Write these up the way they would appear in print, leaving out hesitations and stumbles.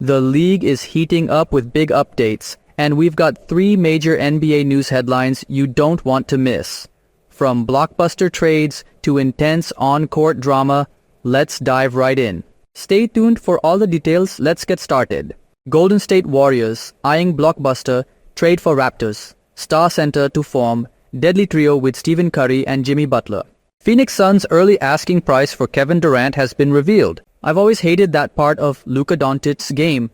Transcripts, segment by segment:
The league is heating up with big updates, and we've got 3 major NBA news headlines you don't want to miss. From blockbuster trades to intense on-court drama, let's dive right in. Stay tuned for all the details. Let's get started. Golden State Warriors eyeing blockbuster trade for Raptors star center to form deadly trio with Stephen Curry and Jimmy Butler. Phoenix Suns' early asking price for Kevin Durant has been revealed. I've always hated that part of Luka Dončić's game.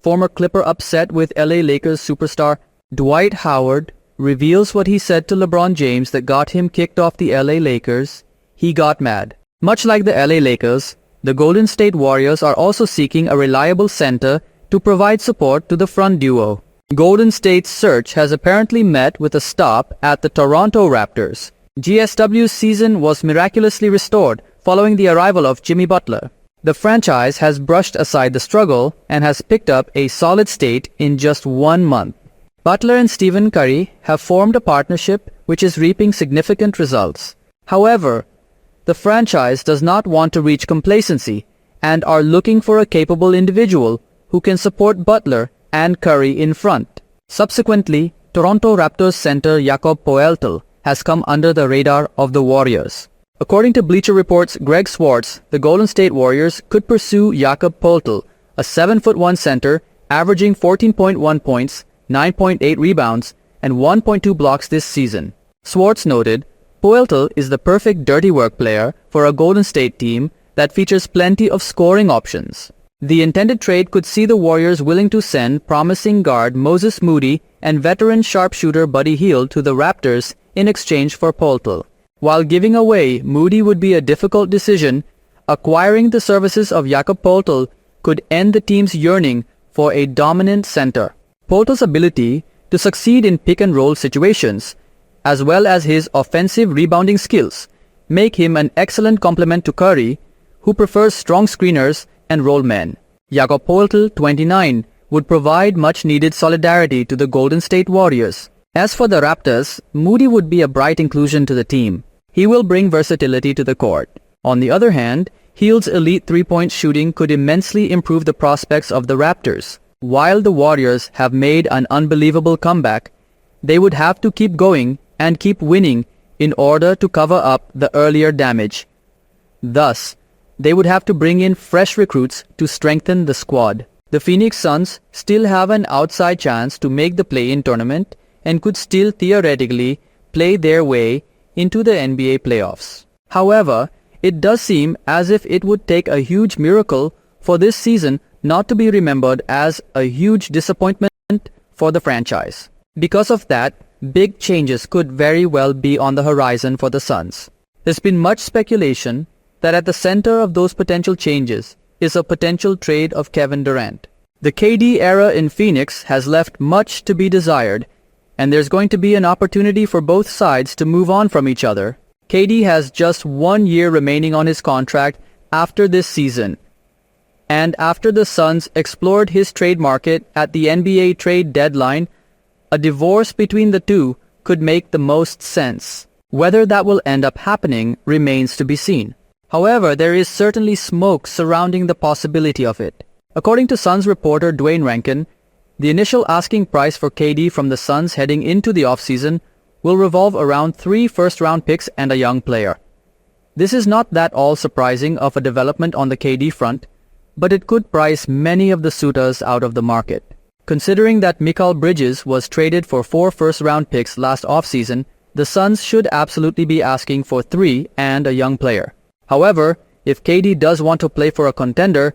Former Clipper upset with LA Lakers superstar Dwight Howard reveals what he said to LeBron James that got him kicked off the LA Lakers. He got mad. Much like the LA Lakers, the Golden State Warriors are also seeking a reliable center to provide support to the front duo. Golden State's search has apparently met with a stop at the Toronto Raptors. GSW's season was miraculously restored following the arrival of Jimmy Butler. The franchise has brushed aside the struggle and has picked up a solid state in just 1 month. Butler and Stephen Curry have formed a partnership which is reaping significant results. However, the franchise does not want to reach complacency and are looking for a capable individual who can support Butler and Curry in front. Subsequently, Toronto Raptors center Jakob Poeltl has come under the radar of the Warriors. According to Bleacher Report's Greg Swartz, the Golden State Warriors could pursue Jakob Poeltl, a 7'1" center averaging 14.1 points, 9.8 rebounds, and 1.2 blocks this season. Swartz noted, Poeltl is the perfect dirty work player for a Golden State team that features plenty of scoring options. The intended trade could see the Warriors willing to send promising guard Moses Moody and veteran sharpshooter Buddy Hield to the Raptors in exchange for Poeltl. While giving away Moody would be a difficult decision, acquiring the services of Jakob Poeltl could end the team's yearning for a dominant center. Poeltl's ability to succeed in pick-and-roll situations, as well as his offensive rebounding skills, make him an excellent complement to Curry, who prefers strong screeners and roll men. Jakob Poeltl, 29, would provide much-needed solidarity to the Golden State Warriors. As for the Raptors, Moody would be a bright inclusion to the team. He will bring versatility to the court. On the other hand, Hield's elite three-point shooting could immensely improve the prospects of the Raptors. While the Warriors have made an unbelievable comeback, they would have to keep going and keep winning in order to cover up the earlier damage. Thus, they would have to bring in fresh recruits to strengthen the squad. The Phoenix Suns still have an outside chance to make the play-in tournament and could still theoretically play their way into the NBA playoffs. However, it does seem as if it would take a huge miracle for this season not to be remembered as a huge disappointment for the franchise. Because of that, big changes could very well be on the horizon for the Suns. There's been much speculation that at the center of those potential changes is a potential trade of Kevin Durant. The KD era in Phoenix has left much to be desired, and there's going to be an opportunity for both sides to move on from each other. KD has just 1 year remaining on his contract after this season, and after the Suns explored his trade market at the NBA trade deadline, a divorce between the two could make the most sense. Whether that will end up happening remains to be seen. However, there is certainly smoke surrounding the possibility of it. According to Suns reporter Dwayne Rankin, the initial asking price for KD from the Suns heading into the offseason will revolve around 3 first-round picks and a young player. This is not that all surprising of a development on the KD front, but it could price many of the suitors out of the market. Considering that Mikal Bridges was traded for 4 first-round picks last offseason, the Suns should absolutely be asking for 3 and a young player. However, if KD does want to play for a contender,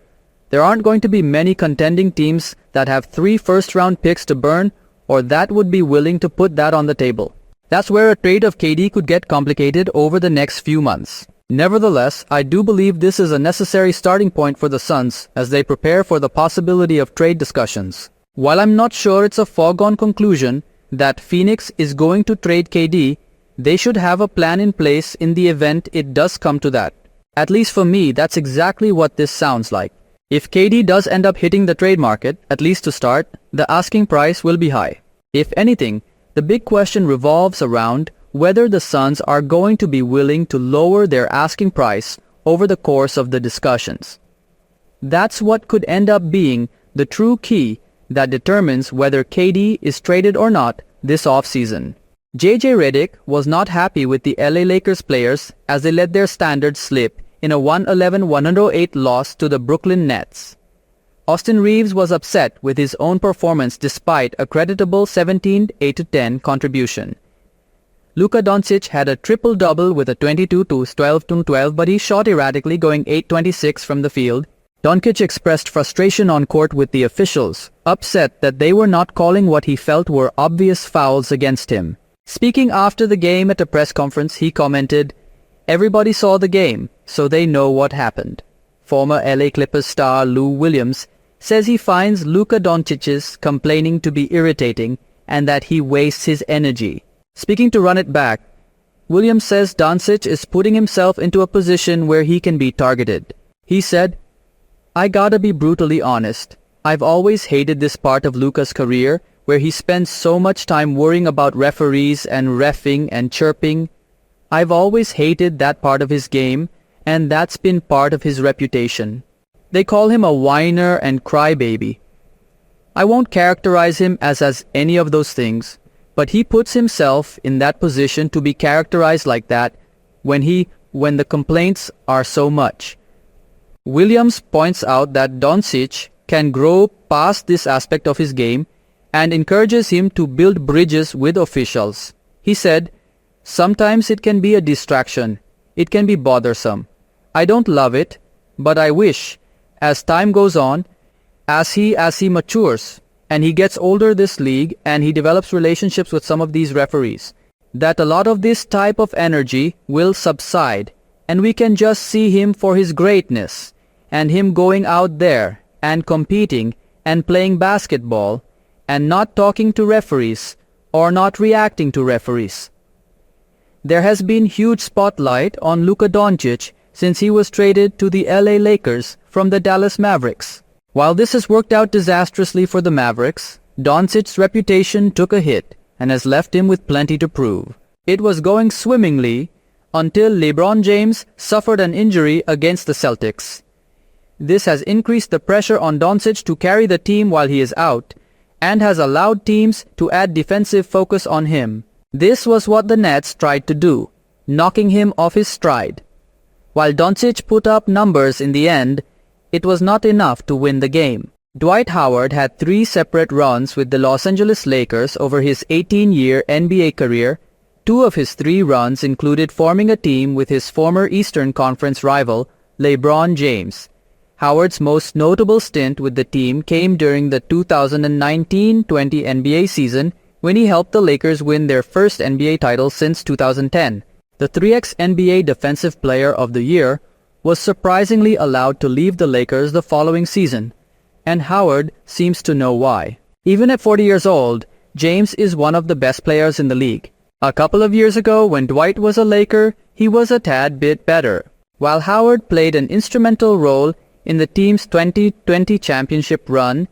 there aren't going to be many contending teams that have 3 first-round picks to burn or that would be willing to put that on the table. That's where a trade of KD could get complicated over the next few months. Nevertheless, I do believe this is a necessary starting point for the Suns as they prepare for the possibility of trade discussions. While I'm not sure it's a foregone conclusion that Phoenix is going to trade KD, they should have a plan in place in the event it does come to that. At least for me, that's exactly what this sounds like. If KD does end up hitting the trade market, at least to start, the asking price will be high. If anything, the big question revolves around whether the Suns are going to be willing to lower their asking price over the course of the discussions. That's what could end up being the true key that determines whether KD is traded or not this offseason. JJ Redick was not happy with the LA Lakers players as they let their standards slip in a 111-108 loss to the Brooklyn Nets. Austin Reeves was upset with his own performance despite a creditable 17-8-10 contribution. Luka Dončić had a triple-double with a 22-12-12, but he shot erratically, going 8-26 from the field. Dončić expressed frustration on court with the officials, upset that they were not calling what he felt were obvious fouls against him. Speaking after the game at a press conference, he commented, "Everybody saw the game, so they know what happened." Former LA Clippers star Lou Williams says he finds Luka Dončić's complaining to be irritating and that he wastes his energy. Speaking to Run It Back, Williams says Dončić is putting himself into a position where he can be targeted. He said, "I gotta be brutally honest. I've always hated this part of Luka's career where he spends so much time worrying about referees and reffing and chirping. I've always hated that part of his game, and that's been part of his reputation. They call him a whiner and crybaby. I won't characterize him as any of those things, but he puts himself in that position to be characterized like that when the complaints are so much." Williams points out that Dončić can grow past this aspect of his game and encourages him to build bridges with officials. He said, "Sometimes it can be a distraction. It can be bothersome. I don't love it, but I wish, as time goes on, as he matures, and he gets older this league and he develops relationships with some of these referees, that a lot of this type of energy will subside, and we can just see him for his greatness, and him going out there and competing and playing basketball and not talking to referees or not reacting to referees." There has been huge spotlight on Luka Dončić since he was traded to the LA Lakers from the Dallas Mavericks. While this has worked out disastrously for the Mavericks, Dončić's reputation took a hit and has left him with plenty to prove. It was going swimmingly until LeBron James suffered an injury against the Celtics. This has increased the pressure on Dončić to carry the team while he is out and has allowed teams to add defensive focus on him. This was what the Nets tried to do, knocking him off his stride. While Dončić put up numbers in the end, it was not enough to win the game. Dwight Howard had 3 separate runs with the Los Angeles Lakers over his 18-year NBA career. 2 of his 3 runs included forming a team with his former Eastern Conference rival, LeBron James. Howard's most notable stint with the team came during the 2019-20 NBA season when he helped the Lakers win their first NBA title since 2010. The 3x NBA Defensive Player of the Year was surprisingly allowed to leave the Lakers the following season, and Howard seems to know why. Even at 40 years old, James is one of the best players in the league. A couple of years ago, when Dwight was a Laker, he was a tad bit better. While Howard played an instrumental role in the team's 2020 championship run,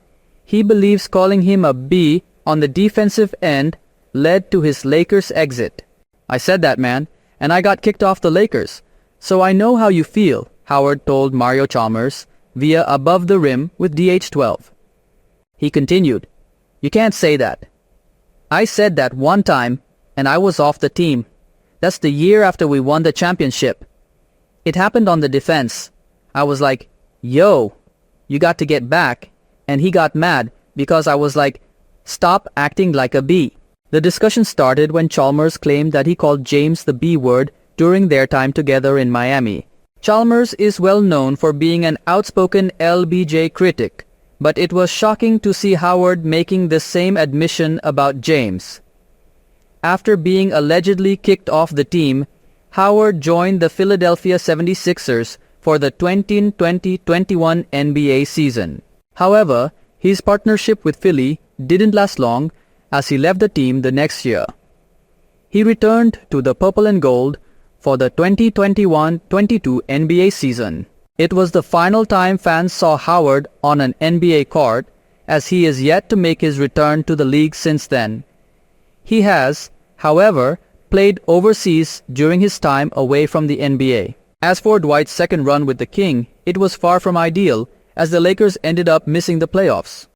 he believes calling him a B on the defensive end led to his Lakers exit. "I said that, man, and I got kicked off the Lakers. So I know how you feel," Howard told Mario Chalmers via Above the Rim with DH12. He continued, "You can't say that. I said that one time, and I was off the team. That's the year after we won the championship. It happened on the defense. I was like, yo, you got to get back. And he got mad because I was like, stop acting like a B." The discussion started when Chalmers claimed that he called James the B word during their time together in Miami. Chalmers is well known for being an outspoken LBJ critic, but it was shocking to see Howard making the same admission about James. After being allegedly kicked off the team, Howard joined the Philadelphia 76ers for the 2020-21 NBA season. However, his partnership with Philly didn't last long as he left the team the next year. He returned to the Purple and Gold for the 2021-22 NBA season. It was the final time fans saw Howard on an NBA court, as he is yet to make his return to the league since then. He has, however, played overseas during his time away from the NBA. As for Dwight's second run with the King, it was far from ideal, as the Lakers ended up missing the playoffs.